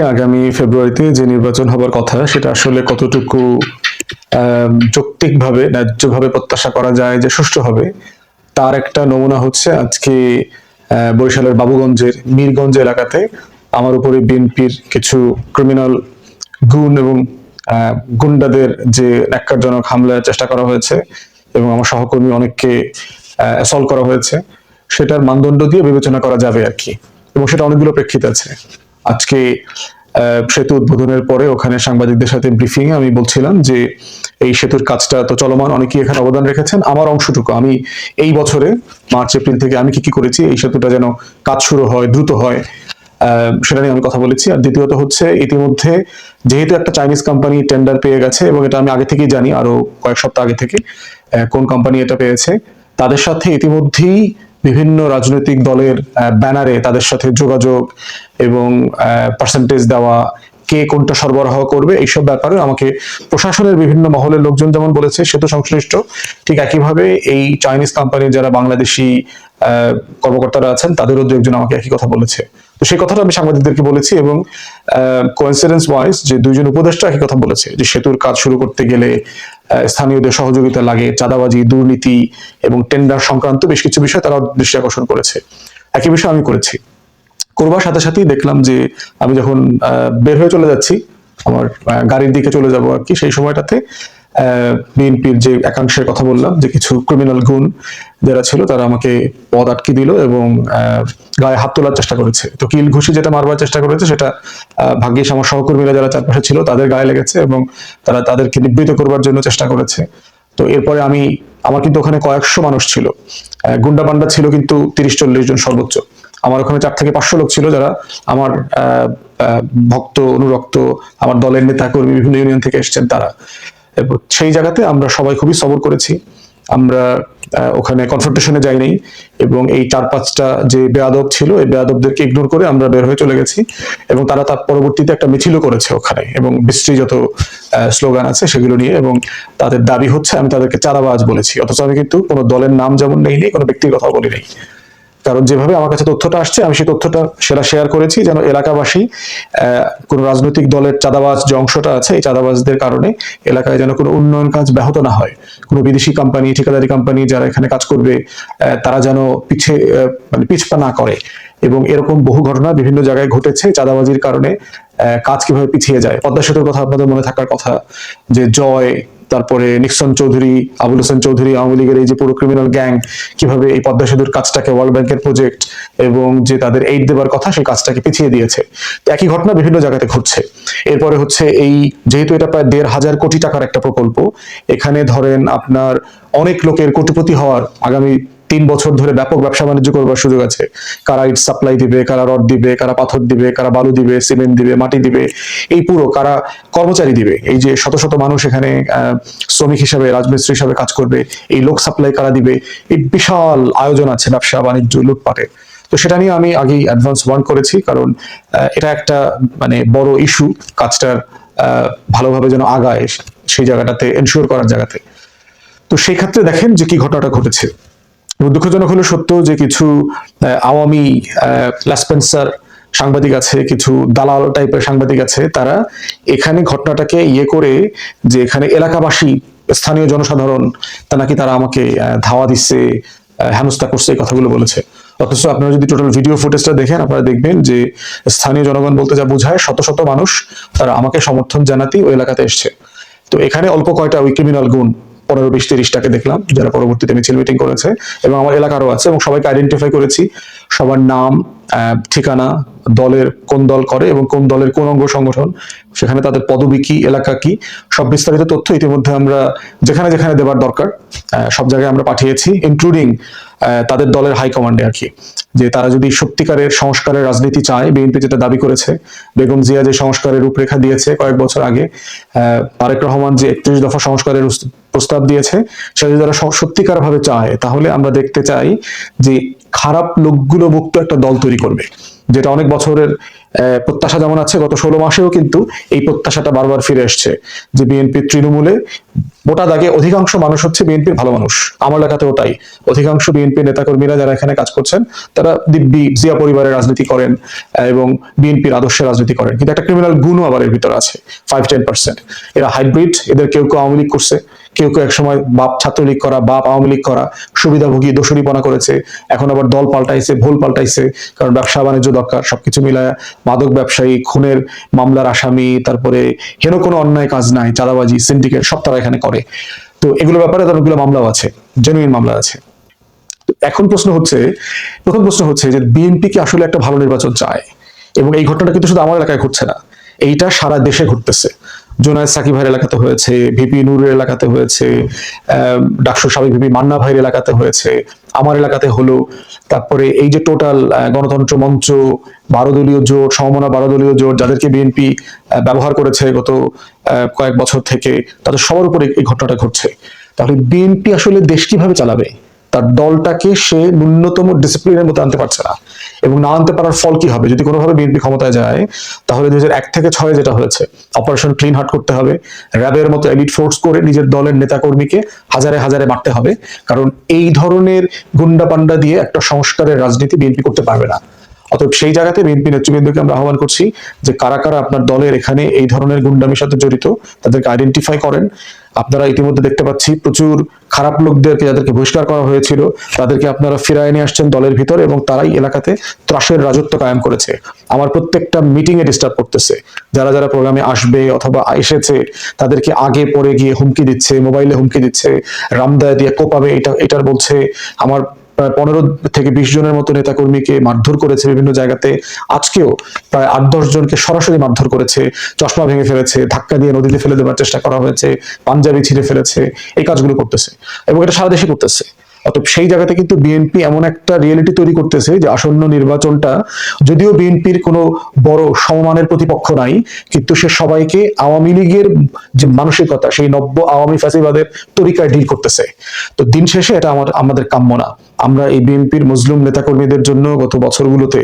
আগামী ফেব্রুয়ারিতে যে নির্বাচন হবার কথা সেটা আসলে কতটুকু যৌক্তিকভাবে ন্যায্যভাবে প্রত্যাশা করা যায় যে সুষ্ঠু হবে তার একটা নমুনা হচ্ছে আজকে বরিশালের বাবুগঞ্জের মীরগঞ্জ এলাকাতে আমার উপরে বিএনপির কিছু ক্রিমিনাল গুণ এবং গুন্ডাদের যে ন্যাক্কারজনক হামলার চেষ্টা করা হয়েছে এবং আমার সহকর্মী অনেককে অ্যাসল্ট করা হয়েছে সেটার মানদণ্ড দিয়ে বিবেচনা করা যাবে আর কি, এবং সেটা অনেকগুলো প্রেক্ষিত আছে। আজকে সেতু উদ্বোধনের পরে ওখানে সাংবাদিকদের সাথে ব্রিফিং আমি বলছিলাম যে এই সেতুর কাজটা তো চলমান, অনেকেই এখানে অবদান রেখেছেন। আমার অংশটুকু আমি এই বছরে মার্চ এপ্রিল থেকে আমি কি কি করেছি এই সেতুটা যেন কাজ শুরু হয়, দ্রুত হয়, সেটা নিয়ে আমি কথা বলেছি। আর দ্বিতীয়ত হচ্ছে ইতিমধ্যে যেহেতু একটা চাইনিজ কোম্পানি টেন্ডার পেয়ে গেছে এবং এটা আমি আগে থেকেই জানি, আরো কয়েক সপ্তাহ আগে থেকে কোন কোম্পানি এটা পেয়েছে, তাদের সাথে ইতিমধ্যেই বিভিন্ন রাজনৈতিক দলের ব্যানারে তাদের সাথে যোগাযোগ এবং পার্সেন্টেজ দেওয়া, কে কোনটা সরবরাহ করবে এইসব ব্যাপারে আমাকে প্রশাসনের বিভিন্ন মহলের লোকজন যেমন বলেছে সেতু সংশ্লিষ্ট, ঠিক একইভাবে এই চাইনিজ কোম্পানির যারা বাংলাদেশি কর্মকর্তারা আছেন তাদেরও দু একজন আমাকে একই কথা বলেছে। তো সেই কথাটা আমি সাংবাদিকদেরকে বলেছি এবং কোইন্সিডেন্স ওয়াইজ যে দুইজন উপদেষ্টা একই কথা বলেছে যে সেতুর কাজ শুরু করতে গেলে স্থানীয়দের সহযোগিতা লাগে, চাঁদাবাজি, দুর্নীতি এবং টেন্ডার সংক্রান্ত বেশ কিছু বিষয় তারা দৃষ্টি আকর্ষণ করেছে। একই বিষয় আমি করেছি। করবার সাথে সাথেই দেখলাম যে আমি যখন বের হয়ে চলে যাচ্ছি আমার গাড়ির দিকে চলে যাব আর কি, সেই সময়টাতে বিএনপির যে একাংশের কথা বললাম যে কিছু ক্রিমিনাল গুণ যারা ছিল তারা আমাকে পথ আটকে দিল এবং গায়ে হাত তোলার চেষ্টা করেছে। তো কিল ঘুষি যেটা মারবার চেষ্টা করেছে সেটা ভাগ্যিস আমার সহকর্মীরা যারা চারপাশে ছিল তাদের গায়ে লেগেছে এবং তারা তাদেরকে নিবৃত করবার জন্য চেষ্টা করেছে। তো এরপরে আমার কিন্তু ওখানে কয়েকশো মানুষ ছিল, গুন্ডা পান্ডা ছিল কিন্তু 30-40 জন সর্বোচ্চ। আমার ওখানে 4 থেকে 500 লোক ছিল যারা আমার ভক্ত অনুরক্ত, আমার দলের নেতা কর্মী বিভিন্ন ইউনিয়ন থেকে এসেছেন তারা। সেই জায়গাতে আমরা সবাই খুবই সবর করেছি, আমরা ওখানে কনফ্রন্টেশনে যাইনি এবং এই 4-5টা যে বেয়াদব ছিল এই বেয়াদবদেরকে ইগনোর করে আমরা বের হয়ে চলে গেছি এবং তার পরবর্তীতে একটা মিছিলও করেছে ওখানে এবং বিশ্রী যত স্লোগান আছে সেগুলো নিয়ে, এবং তাদের দাবি হচ্ছে আমি তাদেরকে চাঁদাবাজ বলেছি, অথচ আমি কিন্তু কোনো দলের নাম যেমন নেই, কোনো ব্যক্তির কথা বলি নাই। কারণ যেভাবে আমার কাছে তথ্যটা আসছে আমি সেই তথ্যটা সেটা শেয়ার করেছি যেন এলাকাবাসী কোন রাজনৈতিক দলের চাঁদাবাজ যে অংশটা আছে এই চাঁদাবাজদের কারণে এলাকায় যেন কোনো উন্নয়ন কাজ ব্যাহত না হয়, কোনো বিদেশি কোম্পানি, ঠিকাদারি কোম্পানি যারা এখানে কাজ করবে তারা যেন পিছপা না করে। এবং এরকম বহু ঘটনা বিভিন্ন জায়গায় ঘটেছে চাঁদাবাজির কারণে কাজ কিভাবে পিছিয়ে যায়। পদ্মা সেতুর কথা আপনাদের মনে থাকার কথা যে জয়, তারপরে নিক্সন চৌধুরী, আবুল হোসেন চৌধুরী, আওয়ামী লীগের এই যে পুরো ক্রিমিনাল গ্যাং কিভাবে এই পদ্মা সেতুর কাজটাকে ওয়ার্ল্ড ব্যাংকের প্রজেক্ট এবং যে তাদের এইড দেবার কথা সেই কাজটাকে পিছিয়ে দিয়েছে। একই ঘটনা বিভিন্ন জায়গাতে ঘটছে। এরপরে হচ্ছে এই যেহেতু এটা প্রায় 1,500 কোটি টাকার একটা প্রকল্প, এখানে ধরেন আপনার অনেক লোকের কোটিপতি হওয়ার আগামী 3 বছর ধরে ব্যাপক ব্যবসা বাণিজ্য করবার সুযোগ আছে। কারা ইট সাপ্লাই দিবে, কারা রড দিবে, কারা পাথর দিবে, কারা বালু দিবে, সিমেন্ট দিবে, মাটি দিবে, এই পুরো কারা কর্মচারী দিবে, এই যে শত শত মানুষ এখানে শ্রমিক হিসাবে রাজমিস্ত্রি হিসাবে কাজ করবে, এই লোক সাপ্লাই কারা দিবে, এই বিশাল আয়োজন আছে ব্যবসা বাণিজ্য লুটপাটের। তো সেটা নিয়ে আমি আগেই অ্যাডভান্স ওয়ার্ন করেছি, কারণ এটা একটা বড় ইস্যু, কাজটার ভালোভাবে যেন আগায় সেই জায়গাটাতে এনশিওর করার জায়গাতে। তো সেই ক্ষেত্রে দেখেন যে কি ঘটনাটা ঘটেছে। দুঃখজনক হলো সত্য যে কিছু আওয়ামী লাসপেন্সার সাংবাদিক আছে, কিছু দালাল টাইপের সাংবাদিক আছে, তারা এখানে ঘটনাটাকে করে যে এখানে এলাকাবাসী স্থানীয় জনসাধারণ তা নাকি তারা আমাকে ধাওয়া দিচ্ছে, হেনস্থা করছে, এই কথাগুলো বলেছে। অথচ আপনারা যদি টোটাল ভিডিও ফুটেজটা দেখেন আপনারা দেখবেন যে স্থানীয় জনগণ বলতে যা বোঝায় শত শত মানুষ তারা আমাকে সমর্থন জানাতেই ওই এলাকাতে এসছে। তো এখানে অল্প কয়টা ওই ক্রিমিনাল গুণ 15-20-30টাকে দেখলাম যারা পরবর্তীতে মিছিল মিটিং করেছে এবং আমার এলাকারও আছে, এবং সবাইকে আইডেন্টিফাই করেছি, সবার নাম, ঠিকানা, দলের কোন দল করে এবং কোন দলের কোন অঙ্গ সংগঠন, সেখানে তাদের পদবি কি, এলাকা কি, সব বিস্তারিত তথ্য ইতিমধ্যে আমরা যেখানে যেখানে দেবার দরকার সব জায়গায় আমরা পাঠিয়েছি, ইনক্লুডিং তাদের দলের হাইকমান্ডে আর কি, যে তারা যদি সত্যিকারের সংস্কারের রাজনীতি চায়, বিএনপি যেটা দাবি করেছে, বেগম জিয়া যে সংস্কারের রূপরেখা দিয়েছে কয়েক বছর আগে, তারেক রহমান যে 31 দফা সংস্কারের প্রস্তাব দিয়েছে, সেটা যদি তারা সত্যিকার ভাবে চায় তাহলে আমরা দেখতে চাই যে খারাপ লোকগুলো মুক্ত একটা দল তৈরি করবে। যেটা অনেক বছরের প্রত্যাশা যেমন আছে, গত 16 মাসেও কিন্তু এই প্রত্যাশাটা বারবার ফিরে আসছে যে বিএনপি তৃণমূলে মোটা দাগে অধিকাংশ মানুষ হচ্ছে বিএনপির ভালো মানুষ। আমার এলাকাতেও তাই, অধিকাংশ বিএনপি নেতাকর্মীরা যারা এখানে কাজ করছেন তারা দিব্যি জিয়া পরিবারের রাজনীতি করেন এবং বিএনপির আদর্শের রাজনীতি করেন, কিন্তু একটা ক্রিমিনাল গুণও আবার এর ভিতরে আছে 5-10%। এরা হাইব্রিড, এদের কেউ কেউ আওয়ামী লীগ করছে, কেউ কেউ একসময় বাপ ছাত্রলীগ করা, বাপ আওয়ামী লীগ করা, সুবিধাভোগী দোষরীপনা করেছে, এখন আবার দল পাল্টাইছে, ভুল পাল্টাইছে, কারণ ব্যবসা বাণিজ্য দরকার, সবকিছু মিলায় মাদক ব্যবসায়ী, খুনের মামলার আসামি, তারপরে হেন কোনো অন্যায় কাজ নাই, চাঁদাবাজি, সিন্ডিকেট সব তারা এখানে করে। তো এগুলো ব্যাপারে অনেকগুলো মামলাও আছে, জেনুইন মামলা আছে। এখন প্রথম প্রশ্ন হচ্ছে যে বিএনপি কি আসলে একটা ভালো নির্বাচন চায়? এবং এই ঘটনাটা কিন্তু শুধু আমার এলাকায় ঘটছে না, এইটা সারা দেশে ঘটতেছে। জোনায়েদ সাকিব ভাইয়ের এলাকাতে হয়েছে, ভিপি নূরের এলাকাতে হয়েছে, ডাকসুর সাবেক ভিপি মান্না ভাইয়ের এলাকাতে হয়েছে, আমার এলাকাতে হলো। তারপরে এই যে টোটাল গণতন্ত্র মঞ্চ, 12 দলীয় জোট, সমমনা 12 দলীয় জোট, যাদেরকে বিএনপি ব্যবহার করেছে গত কয়েক বছর থেকে, তাদের সবার উপরে এই ঘটনাটা ঘটছে। তাহলে বিএনপি আসলে দেশ কিভাবে চালাবে? তার দলটাকে সে ন্যূনতম ডিসিপ্লিনের মধ্যে আনতে পারছে না, এবং না আনতে পারার ফল কি হবে? যদি কোনোভাবে বিএনপি ক্ষমতায় যায়, তাহলে 2001 থেকে 6 যেটা হয়েছে, অপারেশন ক্লিন হার্ট করতে হবে, র্যাবের মতো এলিট ফোর্স করে নিজের দলের নেতাকর্মীকে হাজারে হাজারে মারতে হবে, কারণ এই ধরনের গুন্ডা পান্ডা দিয়ে একটা সংস্কারের রাজনীতি বিএনপি করতে পারবে না। অতএব সেই জায়গাতে বিএনপি নেতৃবৃন্দকে আমরা আহ্বান করছি যে কারা কারা আপনার দলের এখানে এই ধরনের গুন্ডামির সাথে জড়িত, তাদেরকে আইডেন্টিফাই করেন। আপনারা ইতিমধ্যে দেখতে পাচ্ছি প্রচুর খারাপ লোকদেরকে, যাদেরকে বহিষ্কার করা হয়েছিল, তাদেরকে আপনারা ফিরায় নিয়ে আসছেন দলের ভিতরে, এবং তারাই এলাকাতে ত্রাসের রাজত্ব কায়েম করেছে। আমার প্রত্যেকটা মিটিং এ ডিস্টার্ব করতেছে, যারা যারা প্রোগ্রামে আসবে অথবা এসেছে তাদেরকে আগে পরে গিয়ে হুমকি দিচ্ছে, মোবাইলে হুমকি দিচ্ছে, রামদায় দিয়ে কোপাবে, এটার বলছে। আমার প্রায় 15 থেকে 20 জনের মতো নেতাকর্মীকে মারধর করেছে বিভিন্ন জায়গাতে। আজকেও প্রায় 8-10 জনকে সরাসরি মারধর করেছে, চশমা ভেঙে ফেলেছে, ধাক্কা দিয়ে নদীতে ফেলে দেওয়ার চেষ্টা করা হয়েছে, পাঞ্জাবি ছিঁড়ে ফেলেছে, এই কাজগুলো করতেছে, এবং এটা সারা দেশে করতেছে। অতএব সেই জায়গাতে কিন্তু বিএনপি এমন একটা রিয়েলিটি তৈরি করতেছে যে আসন্ন নির্বাচনটা, যদিও বিএনপির কোনো বড় সমমানের প্রতিপক্ষ নাই, কিন্তু সে সবাইকে আওয়ামী লীগের যে মানসিকতা, সেই নব্য আওয়ামী ফ্যাসিবাদের তরিকায় ডিল করতেছে। তো দিন শেষে এটা আমাদের কাম্য না। আমরা এই বিএনপির মুসলিম নেতাকর্মীদের জন্য গত বছরগুলোতে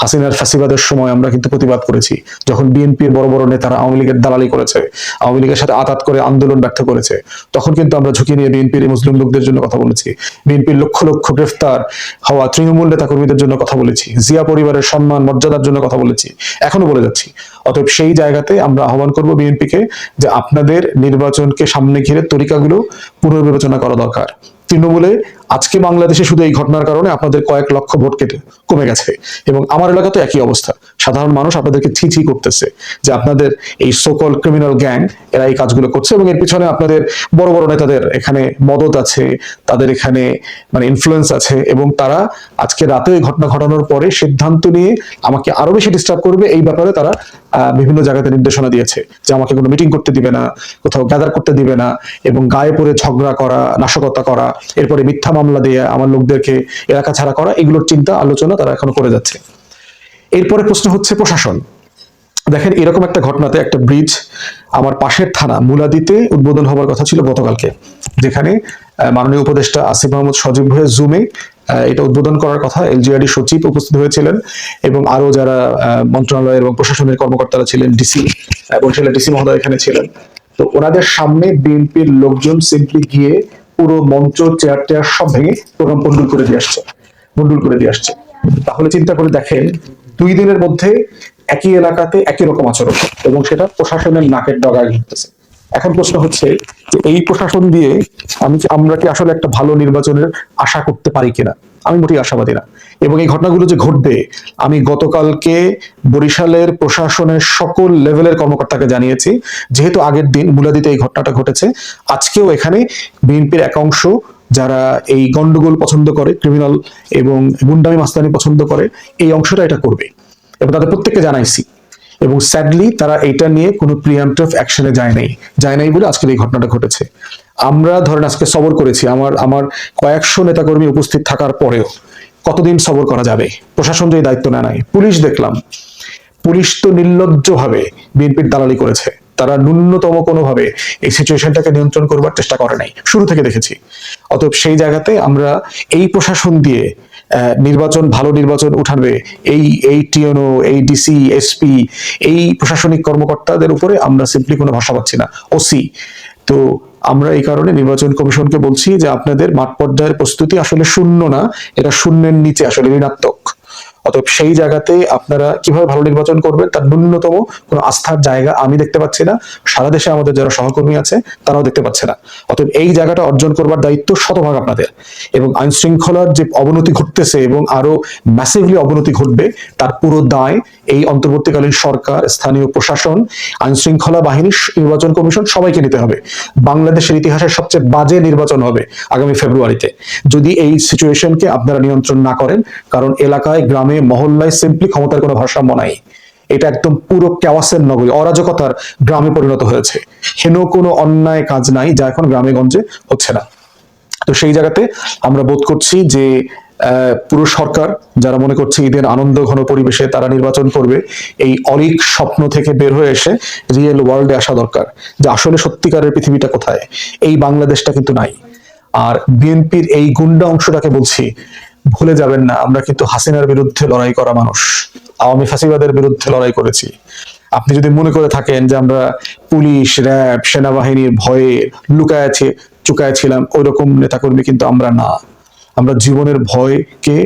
হাসিনার ফ্যাসিবাদের সময় আমরা কিন্তু প্রতিবাদ করেছি, যখন বিএনপির বড় বড় নেতারা আওয়ামী লীগের দালালি করেছে, আওয়ামী লীগের সাথে আঘাত করে আন্দোলন ব্যর্থ করেছে, তখন কিন্তু আমরা ঝুঁকি নিয়ে বিএনপির মুসলিম লোকদের জন্য কথা বলেছি, বিএনপির লক্ষ লক্ষ গ্রেফতার হওয়া তৃণমূল নেতাকর্মীদের জন্য কথা বলেছি, জিয়া পরিবারের সম্মান মর্যাদার জন্য কথা বলেছি, এখনো বলে যাচ্ছি। অতএব সেই জায়গাতে আমরা আহ্বান করব বিএনপিকে যে আপনাদের নির্বাচনকে সামনে ঘিরে তরিকাগুলো পুনর্বিবেচনা করা দরকার। তৃণমূলে আজকে বাংলাদেশে শুধু এই ঘটনার কারণে আপনাদের কয়েক লক্ষ ভোট কেটে কমে গেছে, এবং আমার এলাকাতে একই অবস্থা। সাধারণ মানুষ আপনাদেরকে ছি ছি করতেছে যে আপনাদের এই সোকল ক্রিমিনাল গ্যাং এরা এই কাজগুলো করছে, এবং এর পিছনে আপনাদের বড় বড় নেতাদের এখানে মদত আছে, তাদের এখানে মানে ইনফ্লুয়েন্স আছে, এবং তারা আজকে রাতে এই ঘটনা ঘটানোর পরে সিদ্ধান্ত নিয়ে আমাকে আরো বেশি ডিস্টার্ব করবে। এই ব্যাপারে তারা বিভিন্ন জায়গাতে নির্দেশনা দিয়েছে যে আমাকে কোনো মিটিং করতে দিবে না, কোথাও গ্যাদার করতে দিবে না, এবং গায়ে পড়ে ঝগড়া করা, নাশকতা করা, এরপরে মিথ্যা মামলা দিয়ে আমার লোকদেরকে এলাকা ছাড়া করা, এগুলোর চিন্তা আলোচনা তারা এখনো করে যাচ্ছে। এরপরে প্রশ্ন হচ্ছে প্রশাসন। দেখেন, এরকম একটা ঘটনাতে একটা ব্রিজ আমার পাশের থানা মুলাদিতে উদ্বোধন হওয়ার কথা ছিল গতকালকে, যেখানে মাননীয় উপদেষ্টা আসিফ মাহমুদ সজীব ভাইয়ের জুমে এটা উদ্বোধন করার কথা, এলজিআরডি সচিব উপস্থিত হয়েছিলেন, এবং আরো যারা মন্ত্রণালয়ের এবং প্রশাসনের কর্মকর্তারা ছিলেন, ডিসি বরিশালের ডিসি মহোদয় এখানে ছিলেন। তো ওনাদের সামনে বিএনপির লোকজন সিম্পলি গিয়ে পুরো মঞ্চ, চেয়ার টেয়ার সব ভেঙে প্রোগ্রাম বন্ডুল করে দিয়ে আসছে। তাহলে চিন্তা করে দেখেন, 2 দিনের মধ্যে একই এলাকাতে একই রকম আচরণ, এবং সেটা প্রশাসনের নাকের ডগায় ঘটতেছে। এখন প্রশ্ন হচ্ছে যে এই প্রশাসন দিয়ে আমরা কি আসলে একটা ভালো নির্বাচনের আশা করতে পারি কিনা? আমি মোটেই আশাবাদী না। এবং এই ঘটনাগুলো যে ঘটবে, আমি গতকালকে বরিশালের প্রশাসনের সকল লেভেলের কর্মকর্তাকে জানিয়েছি, যেহেতু আগের দিন মুলাদিতে এই ঘটনাটা ঘটেছে, আজকেও এখানে বিএনপির এক অংশ যারা এই গন্ডগোল পছন্দ করে, ক্রিমিনাল এবং গুন্ডামি মাস্তানি পছন্দ করে, এই অংশটা এটা করবে, এবং তাদের প্রত্যেককে জানাইছি। এবং স্যাডলি তারা এটা নিয়ে কোনো প্রিএম্পটিভ অ্যাকশনে যায় নাই বলে আজকের এই ঘটনাটা ঘটেছে। আমরা ধরেন আজকে সবর করেছি, আমার কয়েকশো নেতাকর্মী উপস্থিত থাকার পরেও কতদিন সবর করা যাবে? প্রশাসন যে দায়িত্ব নেয়, পুলিশ দেখলাম, পুলিশ তো নির্লজ্জভাবে বিএনপির দালালি করেছে। তারা ন্যূনতম কোনোভাবে এই সিচুয়েশনটাকে নিয়ন্ত্রণ করবার চেষ্টা করে নাই, শুরু থেকে দেখেছি। অতএব সেই জায়গাতে আমরা এই প্রশাসন দিয়ে নির্বাচন, ভালো নির্বাচন উঠাবে এই টিএনও, এই ডিসি, এসপি, এই প্রশাসনিক কর্মকর্তাদের উপরে আমরা সিম্পলি কোনো ভরসা পাচ্ছি না, ওসি। তো আমরা এই কারণে নির্বাচন কমিশনকে বলছি যে আপনাদের মাঠ পর্যায়ের প্রস্তুতি আসলে শূন্য না, এটা শূন্যের নিচে, আসলে ঋণাত্মক। অতএব সেই জায়গাতে আপনারা কিভাবে ভালো নির্বাচন করবেন তার ন্যূনতম কোনো আস্থার জায়গা আমি দেখতে পাচ্ছি না, সারা দেশে আমাদের যারা সহকর্মী আছে তারাও দেখতে পাচ্ছে না। অতএব এই জায়গাটা অর্জন করবার দায়িত্ব শতভাগ আপনাদের। এবং আইন শৃঙ্খলার যে অবনতি ঘটতেছে এবং আরো ম্যাসিভলি অবনতি ঘটবে, তার পুরো দায় এই অন্তর্বর্তীকালীন সরকার, স্থানীয় প্রশাসন, আইন শৃঙ্খলা বাহিনী, নির্বাচন কমিশন, সবাইকে নিতে হবে। বাংলাদেশের ইতিহাসের সবচেয়ে বাজে নির্বাচন হবে আগামী ফেব্রুয়ারিতে যদি এই সিচুয়েশনকে আপনারা নিয়ন্ত্রণ না করেন। কারণ এলাকায়, গ্রামে, মহল্লায় সিম্পলি ক্ষমতার কোনো ভারসাম্য নাই। এটা একদম পুরো কেওয়াসের নগরী, অরাজকতার গ্রামে পরিণত হয়েছে। হেন কোনো অন্যায় কাজ নাই যা এখন গ্রামে গঞ্জে হচ্ছে না। তো সেই জায়গাতে আমরা বোধ করছি যে পুরো সরকার যারা মনে করছে ঈদের আনন্দ ঘন পরিবেশে তারা নির্বাচন করবে, এই অলীক স্বপ্ন থেকে বের হয়ে এসে রিয়েল ওয়ার্ল্ডে আসা দরকার, যে আসলে সত্যিকারের পৃথিবীটা কোথায়। এই বাংলাদেশটা কিন্তু নাই। আর বিএনপির এই গুন্ডা অংশটাকে বলছি, ভুলে যাবেন না আমরা কিন্তু হাসিনার বিরুদ্ধে লড়াই করা মানুষ, আওয়ামী ফ্যাসিবাদের বিরুদ্ধে লড়াই করেছি। আপনি যদি মনে করে থাকেন যে আমরা পুলিশ, র্যাব, সেনাবাহিনীর ভয়ে লুকায়াছে চুকায়াছিলাম, ওই রকম নেতাকর্মী কিন্তু আমরা না। আমরা জীবনের ভয়কে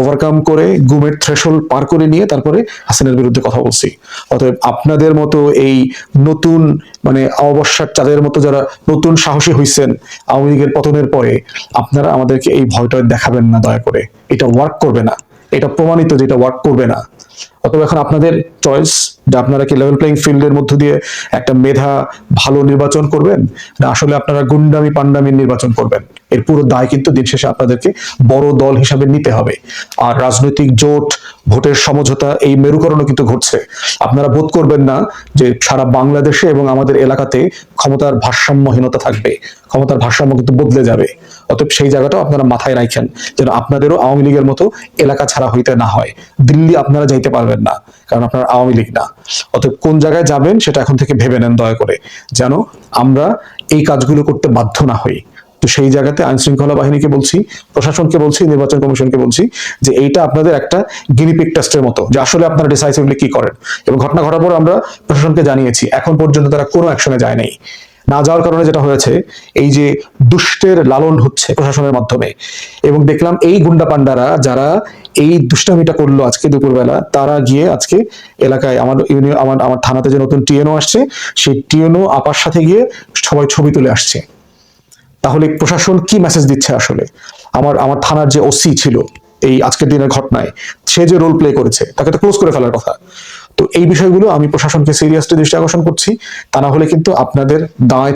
ওভারকাম করে গুমের থ্রেশহোল্ড পার করে নিয়ে তারপরে হাসিনার বিরুদ্ধে কথা বলছি। অতএব আপনাদের মতো এই নতুন মানে অমাবস্যার চাঁদের মতো যারা নতুন সাহসী হইছেন আওয়ামী লীগের পতনের পরে, আপনারা আমাদেরকে এই ভয়টা দেখাবেন না দয়া করে। এটা ওয়ার্ক করবে না, এটা প্রমাণিত যে এটা ওয়ার্ক করবে না। অতএব এখন আপনাদের চয়েস যে আপনারা কি লেভেল প্লেইং ফিল্ডের মধ্য দিয়ে একটা মেধা ভালো নির্বাচন করবেন, না আসলে আপনারা গুন্ডামি পান্ডামির নির্বাচন করবেন। এর পুরো দায় কিন্তু দিন শেষে আপনাদেরকে বড় দল হিসাবে নিতে হবে। আর রাজনৈতিক জোট, ভোটের সমঝোতা, এই মেরুকরণও কিন্তু ঘটছে। আপনারা বোধ করবেন না যে সারা বাংলাদেশে এবং আমাদের এলাকাতে ক্ষমতার ভারসাম্যহীনতা থাকবে, ক্ষমতার ভারসাম্য কিন্তু বদলে যাবে। অতএব সেই জায়গাটাও আপনারা মাথায় রাখেন যেন আপনাদেরও আওয়ামী লীগের মতো এলাকা ছাড়া হইতে না হয়। দিল্লি আপনারা যাইতে পারবেন না, কারণ আপনারা আওয়ামী লীগ না। অতএব কোন জায়গায় যাবেন সেটা এখন থেকে ভেবে নেন দয়া করে, যেন আমরা এই কাজগুলো করতে বাধ্য না হই। তো সেই জায়গাতে আইন শৃঙ্খলা বাহিনীকে বলছি, প্রশাসনকে বলছি, নির্বাচন কমিশনকে বলছি যে এইটা আপনাদের একটা গিনিপিগ টেস্টের মতো, যে আসলে আপনারা ডিসাইসিভলি কি করেন। এবং ঘটনা ঘটার পর আমরা প্রশাসনকে জানিয়েছি, এখন পর্যন্ত তারা কোনো অ্যাকশনে যায় নাই। না যাওয়ার কারণে যেটা হয়েছে, এই যে দুষ্টের লালন হচ্ছে প্রশাসনের মাধ্যমে। এবং দেখলাম এই গুন্ডা পান্ডারা যারা এই দুষ্টামিটা করলো আজকে দুপুরবেলা, তারা গিয়ে আজকে এলাকায় আমার থানাতে যে নতুন টিএনও আসছে, সেই টিএনও আপার সাথে গিয়ে সবাই ছবি তুলে আসছে। তাহলে প্রশাসন কি মেসেজ দিচ্ছে আসলে? আমার থানার যে ওসি ছিল এই আজকের দিনের ঘটনায়, সে যে রোল প্লে করেছে তাকে তো ক্লোজ করে ফেলার কথা। তো এই বিষয়গুলো আমি প্রশাসনকে সিরিয়াসলি দৃষ্টি আকর্ষণ করছি, তা না হলে কিন্তু আপনাদের দায়